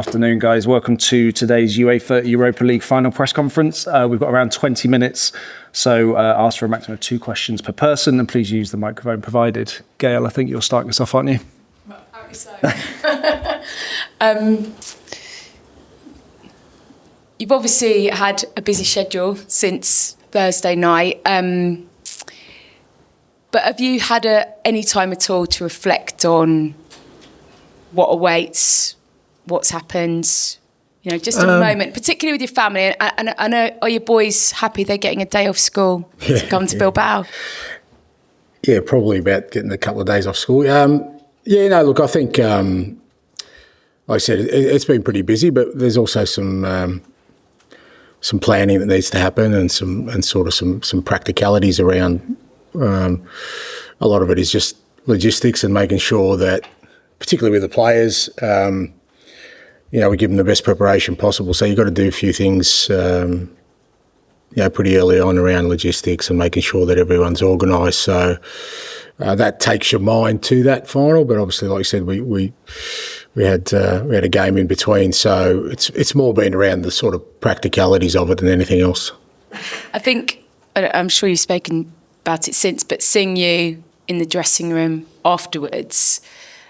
Afternoon, guys. Welcome to today's UEFA Europa League final press conference. We've got around 20 minutes, so ask for a maximum of 2 questions per person, and please use the microphone provided. Gail, I think you're starting us off, aren't you? Well, so. You've obviously had a busy schedule since Thursday night, but have you had any time at all to reflect on what awaits, what's happened, just a moment, particularly with your family? And I know, are your boys happy they're getting a day off school to come to Bilbao? Yeah, probably about getting a couple of days off school. Look, I think, like I said, it's been pretty busy, but there's also some planning that needs to happen and some practicalities around. A lot of it is just logistics and making sure that, particularly with the players, we give them the best preparation possible. So you've got to do a few things, pretty early on around logistics and making sure that everyone's organised. So that takes your mind to that final. But obviously, like I said, we had a game in between. So it's more been around the sort of practicalities of it than anything else. I think, I'm sure you've spoken about it since, but seeing you in the dressing room afterwards,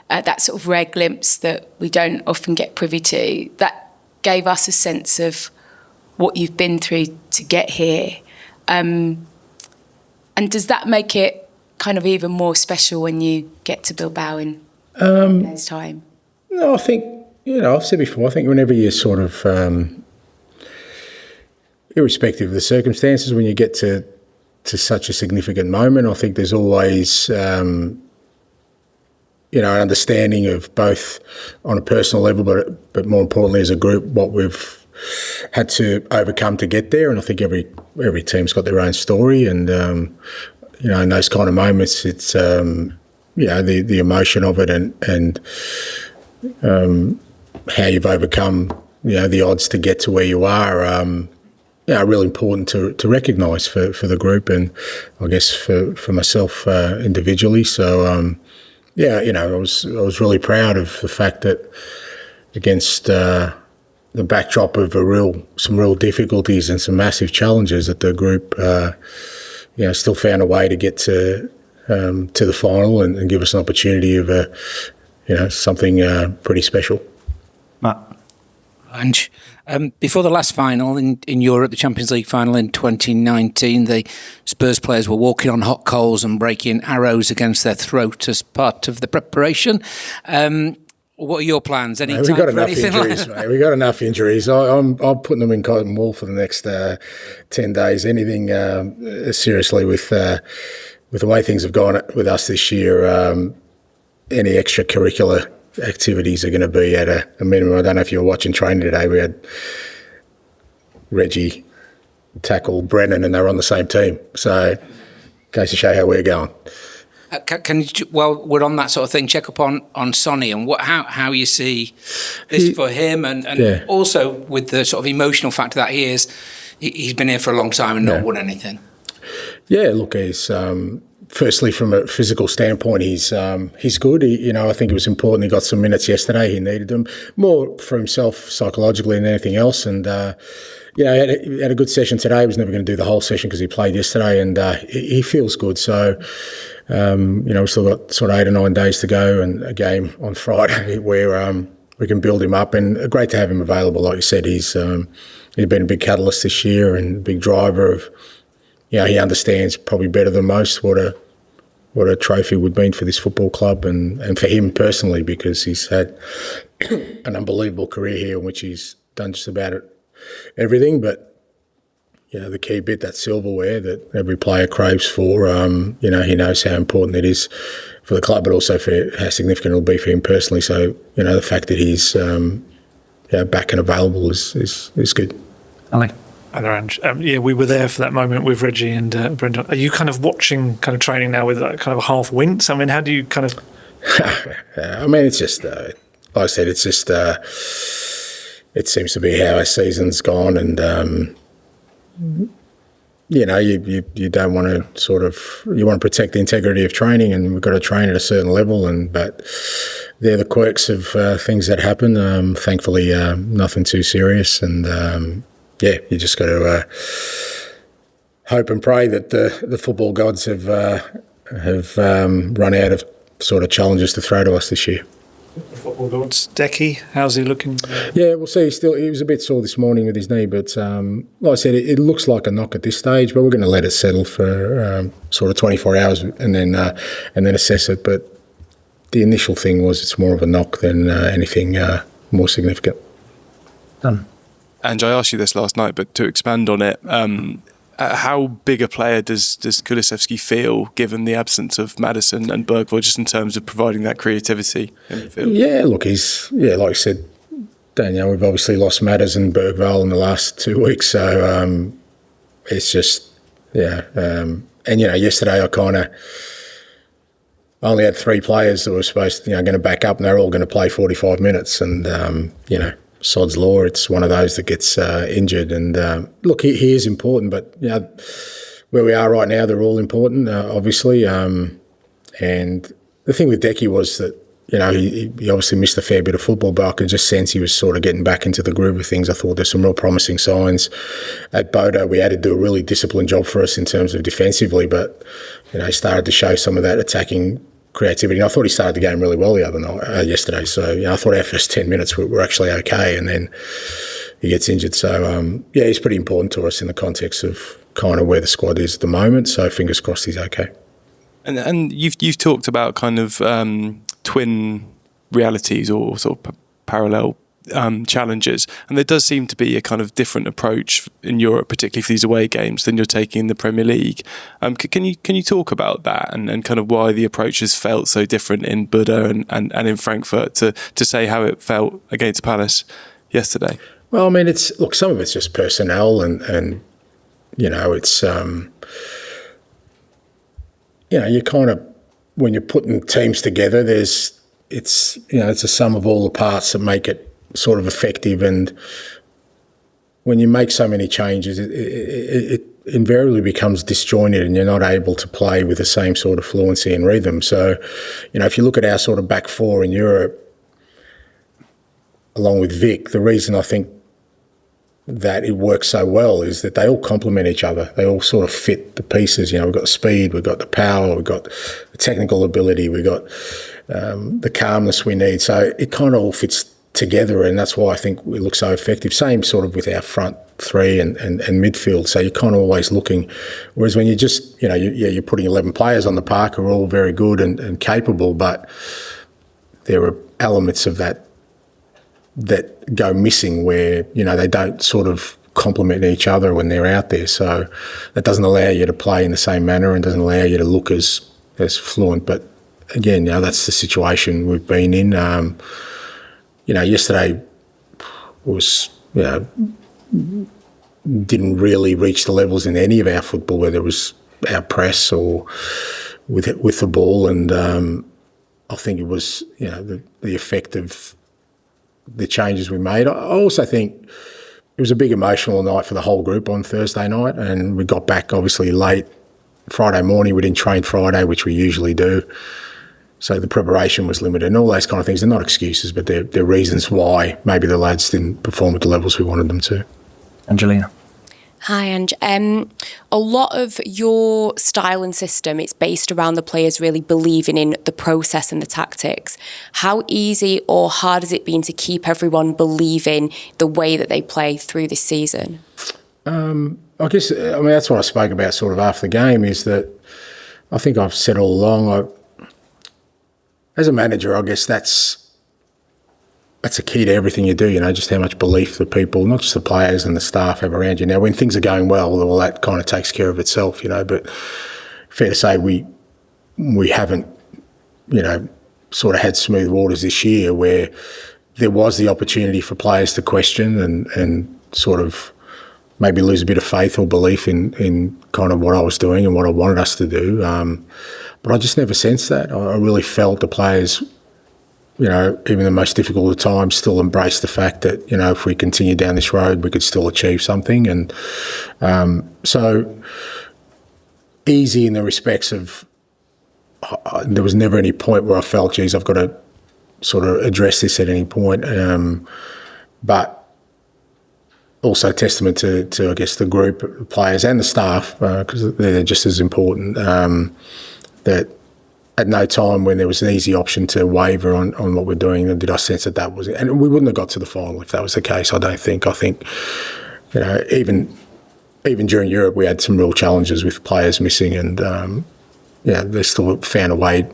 that sort of rare glimpse that we don't often get privy to, that gave us a sense of what you've been through to get here. And does that make it kind of even more special when you get to Bilbao in a day's time? No, I think, I've said before, I think whenever you're sort of, irrespective of the circumstances, when you get to such a significant moment, I think there's always, an understanding of both on a personal level, but more importantly as a group, what we've had to overcome to get there. And I think every team's got their own story. And, in those kind of moments, it's, the emotion of it and how you've overcome, the odds to get to where you are, really important to recognise for the group and I guess for myself individually. So, I was really proud of the fact that against the backdrop of some real difficulties and some massive challenges that the group, still found a way to get to the final and give us an opportunity of something pretty special. Matt. Ange, before the last final in Europe, the Champions League final in 2019, the Spurs players were walking on hot coals and breaking arrows against their throat as part of the preparation. What are your plans? Any time we've got for enough anything injuries, like mate. We've got enough injuries. I'm putting them in cotton wool for the next 10 days. Anything seriously with the way things have gone with us this year, any extracurricular activities are going to be at a minimum. I don't know if you were watching training today. We had Reggie tackle Brennan and they were on the same team. So, goes to show how we're going. Can you, while we're on that sort of thing, check up on Sonny and how you see this for him and also with the sort of emotional factor that he's been here for a long time and not won anything. Yeah, look, he's firstly from a physical standpoint, he's good. I think it was important he got some minutes yesterday. He needed them more for himself psychologically than anything else. And he had a good session today. He was never going to do the whole session because he played yesterday, and he feels good. So. We've still got sort of 8 or 9 days to go and a game on Friday where we can build him up, and great to have him available. Like you said, he's been a big catalyst this year and a big driver of, he understands probably better than most what a trophy would mean for this football club and for him personally, because he's had an unbelievable career here in which he's done just about everything, but the key bit, that silverware that every player craves for, he knows how important it is for the club, but also for how significant it'll be for him personally. So, the fact that he's back and available is good. Ali. Hello, Ange. We were there for that moment with Reggie and Brendan. Are you kind of watching kind of training now with that kind of a half wince? I mean, how do you kind of... I mean, it's just, like I said, it's just, it seems to be how our season's gone, and... you don't want to you want to protect the integrity of training, and we've got to train at a certain level, but they're the quirks of things that happen. Thankfully, nothing too serious, and you just got to hope and pray that the football gods have run out of sort of challenges to throw to us this year. Football gods. Decky, how's he looking? Yeah, we'll see. He was a bit sore this morning with his knee, but like I said, it looks like a knock at this stage. But we're going to let it settle for sort of 24 hours and then assess it. But the initial thing was it's more of a knock than anything more significant. Done. Ange, I asked you this last night, but to expand on it, how big a player does Kulusevski feel, given the absence of Maddison and Bergvall, just in terms of providing that creativity in the field? Yeah, look, like I said, Danielle, we've obviously lost Maddison and Bergvall in the last 2 weeks, so it's just, and yesterday I only had 3 players that were supposed to, going to back up, and they're all going to play 45 minutes, and sod's law, it's one of those that gets injured. And look, he is important, but where we are right now, they're all important, obviously. And the thing with Decky was that he obviously missed a fair bit of football, but I could just sense he was sort of getting back into the groove of things. I thought there's some real promising signs. At Bodo, we had to do a really disciplined job for us in terms of defensively, but he started to show some of that attacking creativity. And I thought he started the game really well the other night, yesterday. So I thought our first 10 minutes were actually okay, and then he gets injured. So he's pretty important to us in the context of kind of where the squad is at the moment. So fingers crossed he's okay. And you've talked about kind of twin realities or sort of parallel challenges, and there does seem to be a kind of different approach in Europe, particularly for these away games, than you're taking in the Premier League. Can you talk about that and kind of why the approach has felt so different in Buda and in Frankfurt to say how it felt against Palace yesterday? Well, I mean, some of it's just personnel and it's you kind of, when you're putting teams together, it's a sum of all the parts that make it sort of effective. And when you make so many changes, it invariably becomes disjointed, and you're not able to play with the same sort of fluency and rhythm. So, if you look at our sort of back four in Europe, along with Vic, the reason I think that it works so well is that they all complement each other. They all sort of fit the pieces. We've got the speed, we've got the power, we've got the technical ability, we've got the calmness we need. So it kind of all fits together, and that's why I think we look so effective. Same sort of with our front three and midfield. So you're kind of always looking. Whereas when you just, you're putting 11 players on the park who are all very good and capable, but there are elements of that go missing where, they don't sort of complement each other when they're out there. So that doesn't allow you to play in the same manner and doesn't allow you to look as fluent. But again, that's the situation we've been in. Yesterday was, didn't really reach the levels in any of our football, whether it was our press or with the ball. And I think it was, the effect of the changes we made. I also think it was a big emotional night for the whole group on Thursday night, and we got back obviously late Friday morning. We didn't train Friday, which we usually do. So the preparation was limited and all those kind of things. They're not excuses, but they're reasons why maybe the lads didn't perform at the levels we wanted them to. Angelina. Hi, Ange. A lot of your style and system, it's based around the players really believing in the process and the tactics. How easy or hard has it been to keep everyone believing the way that they play through this season? I guess, that's what I spoke about sort of after the game, is that I think I've said all along, as a manager, I guess that's a key to everything you do, just how much belief the people, not just the players and the staff, have around you. Now, when things are going well, that kind of takes care of itself, but fair to say we haven't, sort of had smooth waters this year where there was the opportunity for players to question and sort of maybe lose a bit of faith or belief in kind of what I was doing and what I wanted us to do. But I just never sensed that. I really felt the players, even the most difficult of times, still embrace the fact that, if we continue down this road, we could still achieve something. And so easy in the respects of there was never any point where I felt, geez, I've got to sort of address this at any point. But also testament to I guess the group of players and the staff, because they're just as important. That at no time when there was an easy option to waver on what we're doing, did I sense that was it. And we wouldn't have got to the final if that was the case. I don't think. I think, you know, even during Europe, we had some real challenges with players missing, and they still found a way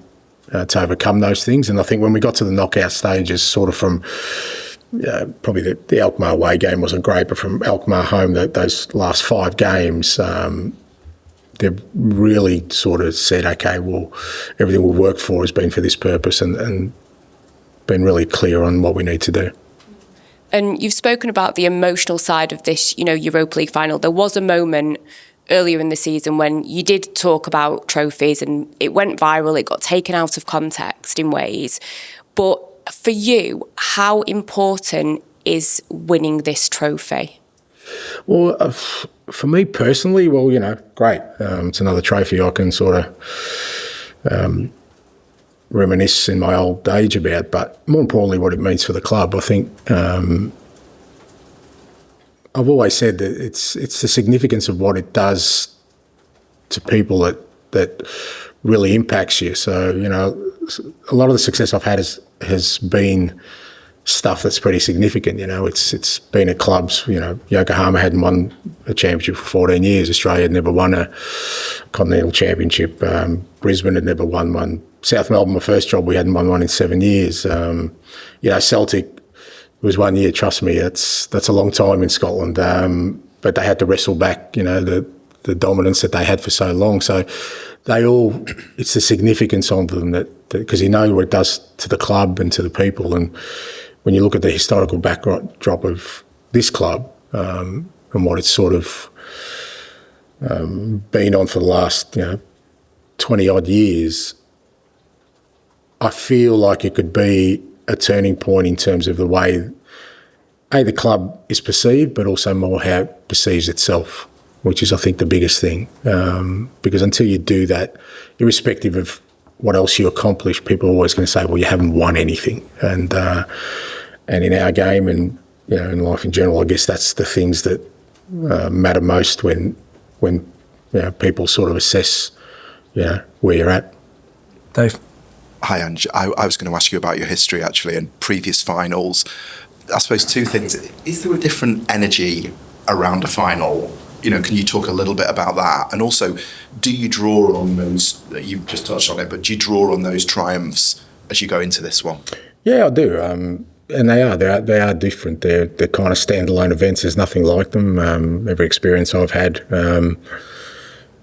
to overcome those things. And I think when we got to the knockout stages, sort of from probably the Alkmaar away game wasn't great, but from Alkmaar home, those last 5 games, they've really sort of said, okay, well, everything we've worked for has been for this purpose, and been really clear on what we need to do. And you've spoken about the emotional side of this, Europa League final. There was a moment earlier in the season when you did talk about trophies, and it went viral, it got taken out of context in ways. But for you, how important is winning this trophy? Well, for me personally, great. It's another trophy I can sort of reminisce in my old age about, but more importantly, what it means for the club. I think I've always said that it's the significance of what it does to people that really impacts you. So, a lot of the success I've had has been stuff that's pretty significant. It's been at clubs. Yokohama hadn't won a championship for 14 years. Australia had never won a continental championship. Brisbane had never won one. South Melbourne, my first job, we hadn't won one in 7 years. Celtic was 1 year. Trust me, that's a long time in Scotland. But they had to wrestle back, the dominance that they had for so long. So it's the significance of them that because you know what it does to the club and to the people. And when you look at the historical backdrop of this club and what it's sort of been on for the last 20 odd years, I feel like it could be a turning point in terms of the way the club is perceived, but also more how it perceives itself, which is, I think, the biggest thing. Because until you do that, irrespective of what else you accomplish, people are always going to say, well, you haven't won anything. And in our game and in life in general, I guess that's the things that matter most when people sort of assess where you're at. Dave? Hi, Ange. I was going to ask you about your history, actually, and previous finals. I suppose 2 things. Is there a different energy around a final? Can you talk a little bit about that? And also, do you draw on those, you've just touched on it, but do you draw on those triumphs as you go into this one? Yeah, I do. And they are different. They're kind of standalone events. There's nothing like them. Every experience I've had,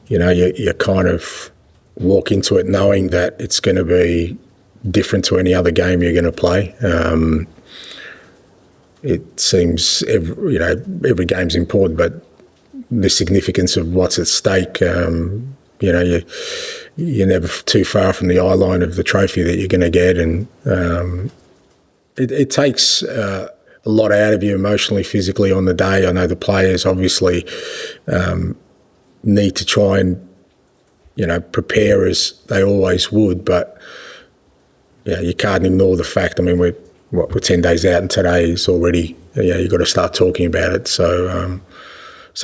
you kind of walk into it knowing that it's going to be different to any other game you're going to play. It seems every game's important, but the significance of what's at stake, you're never too far from the eye line of the trophy that you're going to get, and it takes a lot out of you emotionally, physically on the day. I know the players obviously need to try and prepare as they always would, but you can't ignore the fact. I mean, we're 10 days out, and today is already you've got to start talking about it. So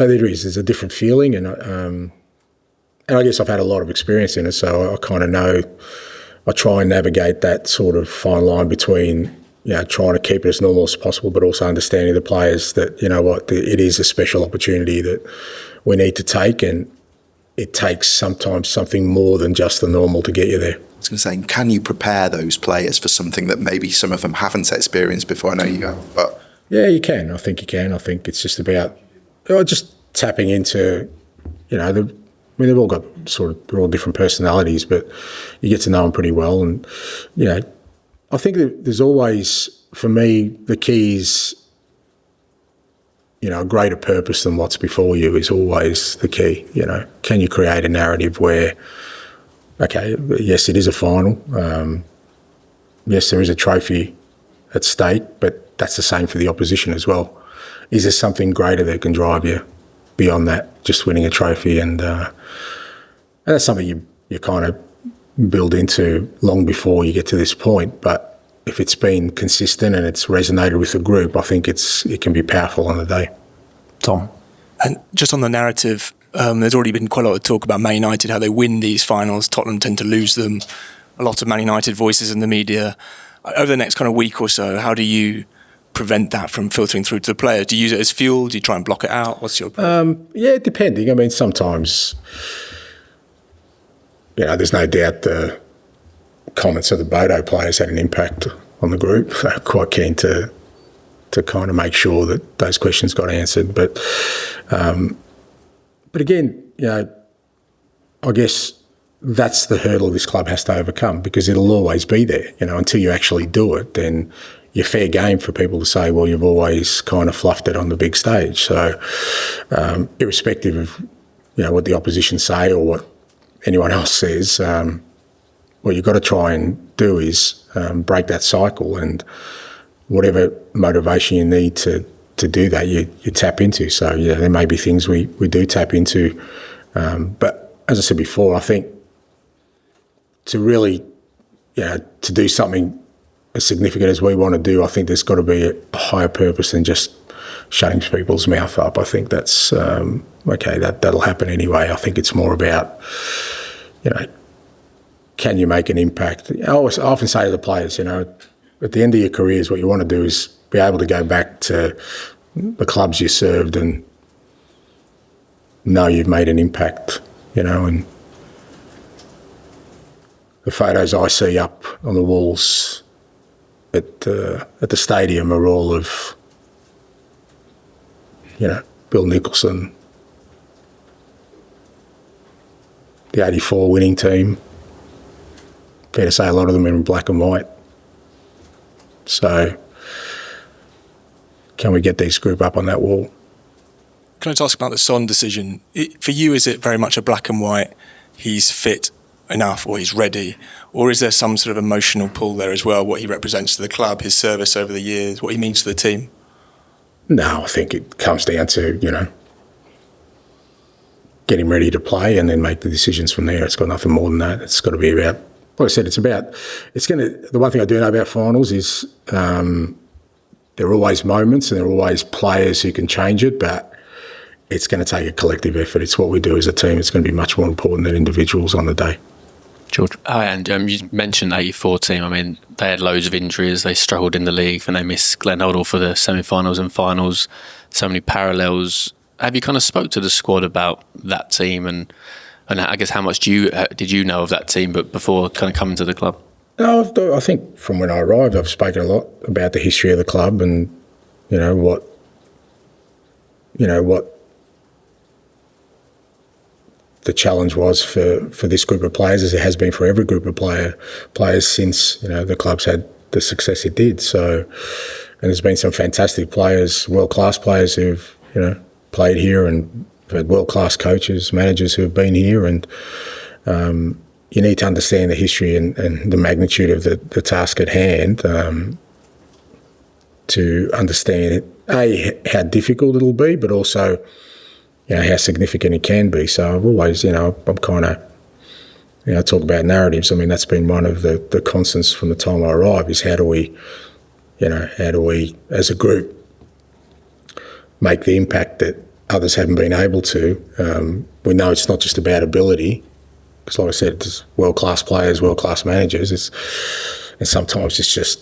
there's a different feeling, and I guess I've had a lot of experience in it, so I kind of know. I try and navigate that sort of fine line between trying to keep it as normal as possible, but also understanding the players that it is a special opportunity that we need to take, and it takes sometimes something more than just the normal to get you there. I was going to say, can you prepare those players for something that maybe some of them haven't experienced before? I know you have, but yeah, you can. I think you can. I think it's just about just tapping into, they've all got they're all different personalities, but you get to know them pretty well. And, I think that there's always, for me, the key is, a greater purpose than what's before you is always the key. Can you create a narrative where, okay, yes, it is a final. Yes, there is a trophy at stake, but that's the same for the opposition as well. Is there something greater that can drive you beyond that, just winning a trophy? And that's something you kind of build into long before you get to this point. But if it's been consistent and it's resonated with the group, I think it can be powerful on the day. Tom. And just on the narrative, there's already been quite a lot of talk about Man United, how they win these finals. Tottenham tend to lose them. A lot of Man United voices in the media. Over the next kind of week or so, how do you prevent that from filtering through to the players? Do you use it as fuel? Do you try and block it out? What's your approach? Yeah, depending. I mean, sometimes, there's no doubt the comments of the Bodo players had an impact on the group. They're quite keen to kind of make sure that those questions got answered. But again, I guess that's the hurdle this club has to overcome, because it'll always be there. Until you actually do it, then you're fair game for people to say, well, you've always kind of fluffed it on the big stage. So irrespective of what the opposition say or what anyone else says, what you've got to try and do is break that cycle, and whatever motivation you need to do that, you tap into. So, there may be things we do tap into. But as I said before, I think to really, to do something as significant as we want to do, I think there's got to be a higher purpose than just shutting people's mouth up. I think that's, okay, that'll happen anyway. I think it's more about, can you make an impact? I often say to the players, at the end of your careers, what you want to do is be able to go back to the clubs you served and know you've made an impact, and the photos I see up on the walls at the stadium are all of, Bill Nicholson, the 84 winning team. Fair to say a lot of them are in black and white. So can we get this group up on that wall? Can I just ask about the Son decision? For you, is it very much a black and white, he's fit enough or he's ready? Or is there some sort of emotional pull there as well, what he represents to the club, his service over the years, what he means to the team? No, I think it comes down to, get him ready to play and then make the decisions from there. It's got nothing more than that. It's got to be about, like I said, the one thing I do know about finals is there are always moments and there are always players who can change it, but it's going to take a collective effort. It's what we do as a team. It's going to be much more important than individuals on the day. George. Hi, and you mentioned 84 team. I mean, they had loads of injuries. They struggled in the league and they missed Glenn Hoddle for the semi-finals and finals. So many parallels. Have you kind of spoke to the squad about that team and I guess how much did you know of that team but before kind of coming to the club? No, I think from when I arrived, I've spoken a lot about the history of the club and what the challenge was for this group of players, as it has been for every group of players since the club's had the success it did. So, and there's been some fantastic players, world-class players who've played here, and we've had world-class coaches, managers who have been here, and you need to understand the history and the magnitude of the task at hand to understand how difficult it'll be, but also how significant it can be. So I've always, I'm kind of, talk about narratives. I mean, that's been one of the constants from the time I arrived is how do we as a group make the impact that others haven't been able to. We know it's not just about ability, because like I said, it's world-class players, world-class managers. And sometimes it's just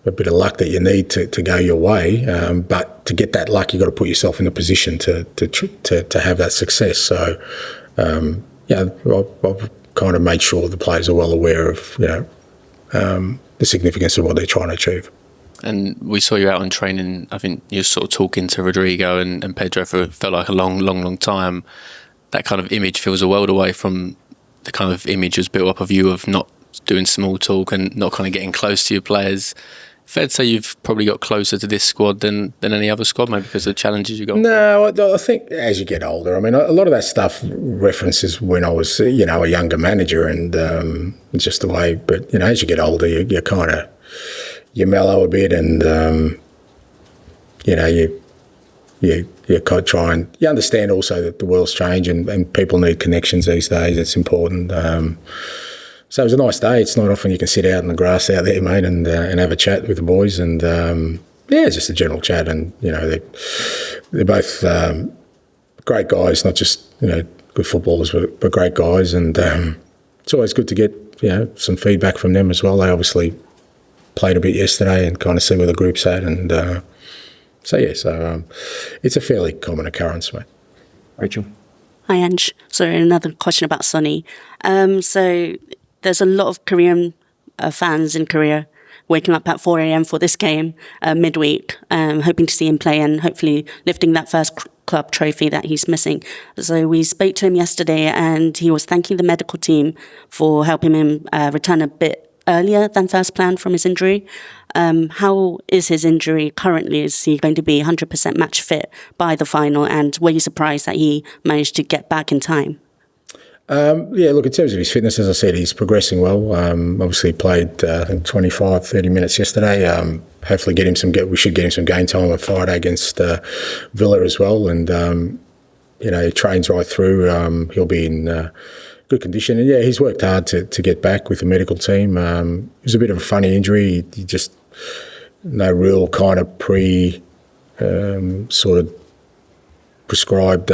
a bit of luck that you need to go your way. But to get that luck, you've got to put yourself in a position to have that success. So, I've kind of made sure the players are well aware of, the significance of what they're trying to achieve. And we saw you out on training. I think you were sort of talking to Rodrigo and Pedro for felt like a long time. That kind of image feels a world away from the kind of image was built up of you of not doing small talk and not kind of getting close to your players. Fair to say you've probably got closer to this squad than any other squad, maybe because of the challenges you got? No, I think as you get older, I mean, a lot of that stuff references when I was, a younger manager and just the way, but, as you get older, you kind of, you mellow a bit and, you kind of try and, you understand also that the world's changed and people need connections these days. It's important. So it was a nice day. It's not often you can sit out in the grass out there, mate, and have a chat with the boys. And just a general chat. And they're both great guys, not just good footballers, but great guys. And it's always good to get some feedback from them as well. They obviously played a bit yesterday and kind of see where the group's at. And it's a fairly common occurrence, mate. Rachel. Hi, Ange. Sorry, another question about Sonny. So there's a lot of Korean fans in Korea waking up at 4 a.m. for this game midweek, hoping to see him play and hopefully lifting that first club trophy that he's missing. So we spoke to him yesterday and he was thanking the medical team for helping him return a bit earlier than first planned from his injury. How is his injury currently? Is he going to be 100% match fit by the final? And were you surprised that he managed to get back in time? Look, in terms of his fitness, as I said, he's progressing well. Obviously played, I think, 25, 30 minutes yesterday. Hopefully we should get him some game time on Friday against Villa as well. And, he trains right through. He'll be in good condition. And, he's worked hard to get back with the medical team. It was a bit of a funny injury. He just no real kind of sort of prescribed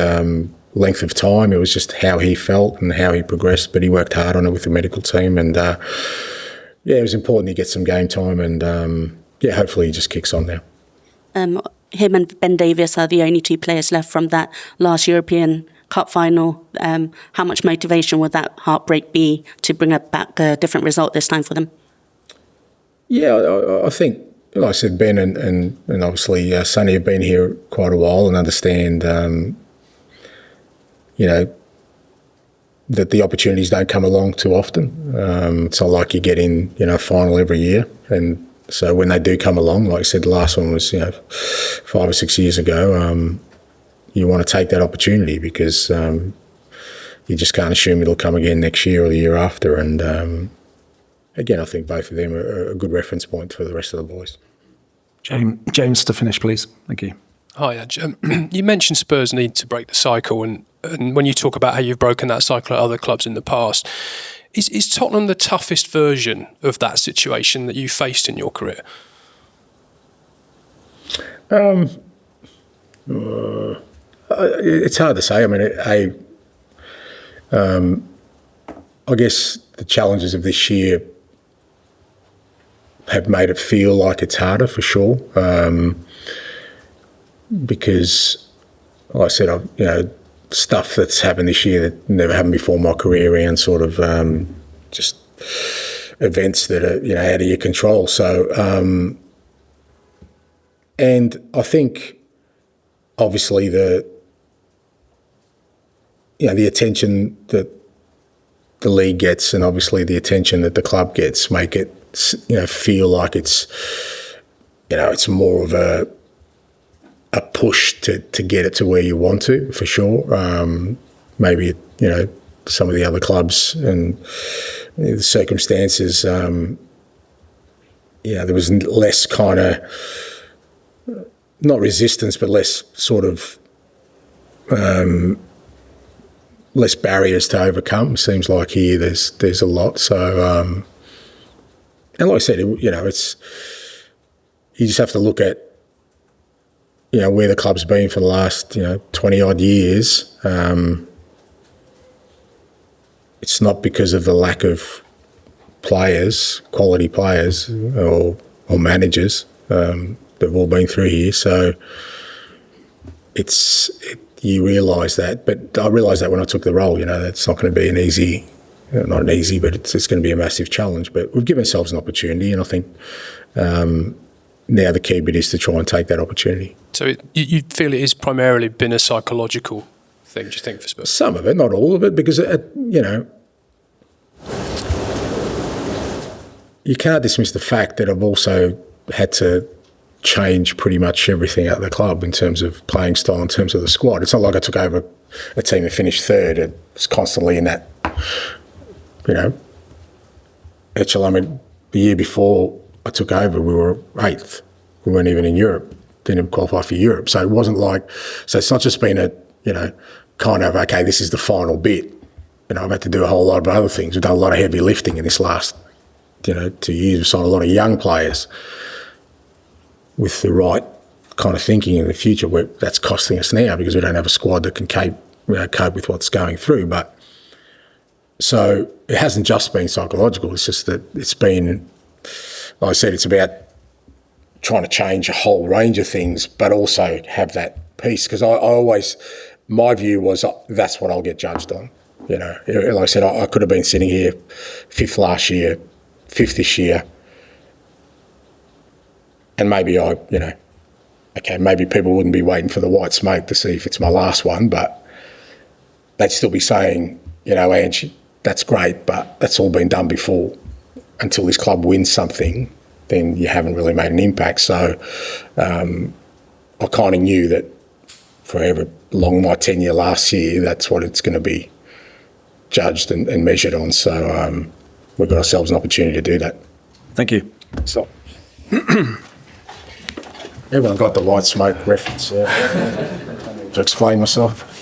length of time. It was just how he felt and how he progressed, but he worked hard on it with the medical team. And, it was important he gets some game time and, hopefully he just kicks on now. Him and Ben Davies are the only two players left from that last European Cup final. How much motivation would that heartbreak be to bring back a different result this time for them? I think, like I said, Ben and obviously Sonny have been here quite a while and understand, that the opportunities don't come along too often. It's not like you get in, a final every year. And so when they do come along, like I said, the last one was, 5 or 6 years ago, you want to take that opportunity because you just can't assume it'll come again next year or the year after. And again, I think both of them are a good reference point for the rest of the boys. James, to finish, please. Thank you. Hi, Ange. You mentioned Spurs need to break the cycle, and when you talk about how you've broken that cycle at other clubs in the past, is Tottenham the toughest version of that situation that you faced in your career? It's hard to say. I mean, I guess the challenges of this year have made it feel like it's harder for sure. Because, like I said, stuff that's happened this year that never happened before in my career around sort of just events that are, out of your control. So, and I think obviously the attention that the league gets and obviously the attention that the club gets make it, feel like it's, it's more of a push to get it to where you want to, for sure. Maybe, some of the other clubs and the circumstances, there was less kind of, not resistance, but less sort of, less barriers to overcome. Seems like here there's a lot. So, and like I said, it's, you just have to look at, where the club's been for the last, 20-odd years. It's not because of the lack of players, quality players or managers. They've all been through here. So you realise that. But I realised that when I took the role, that's not going to be an easy, not an easy, but it's going to be a massive challenge. But we've given ourselves an opportunity, and I think now the key bit is to try and take that opportunity. So you feel it has primarily been a psychological thing, do you think, for Spurs? Some of it, not all of it, because, you can't dismiss the fact that I've also had to change pretty much everything at the club in terms of playing style, in terms of the squad. It's not like I took over a team that finished third. It was constantly in that, echelon. I mean, the year before I took over, we were 8th. We weren't even in Europe. Didn't even qualify for Europe. So it wasn't like, so it's not just been a, kind of, okay, this is the final bit. I've had to do a whole lot of other things. We've done a lot of heavy lifting in this last, 2 years. We've signed a lot of young players with the right kind of thinking in the future. That's costing us now because we don't have a squad that can cope with what's going through. But so it hasn't just been psychological. It's just that it's been, like I said, it's about trying to change a whole range of things, but also have that piece. Because I always, my view was that's what I'll get judged on. Like I said, I could have been sitting here 5th last year, 5th this year, and maybe maybe people wouldn't be waiting for the white smoke to see if it's my last one, but they'd still be saying, Ange, that's great, but that's all been done before. Until this club wins something, then you haven't really made an impact. So I kind of knew that for however long my tenure last year, that's what it's going to be judged and measured on. So we've got ourselves an opportunity to do that. Thank you. So everyone got the white smoke reference to explain myself.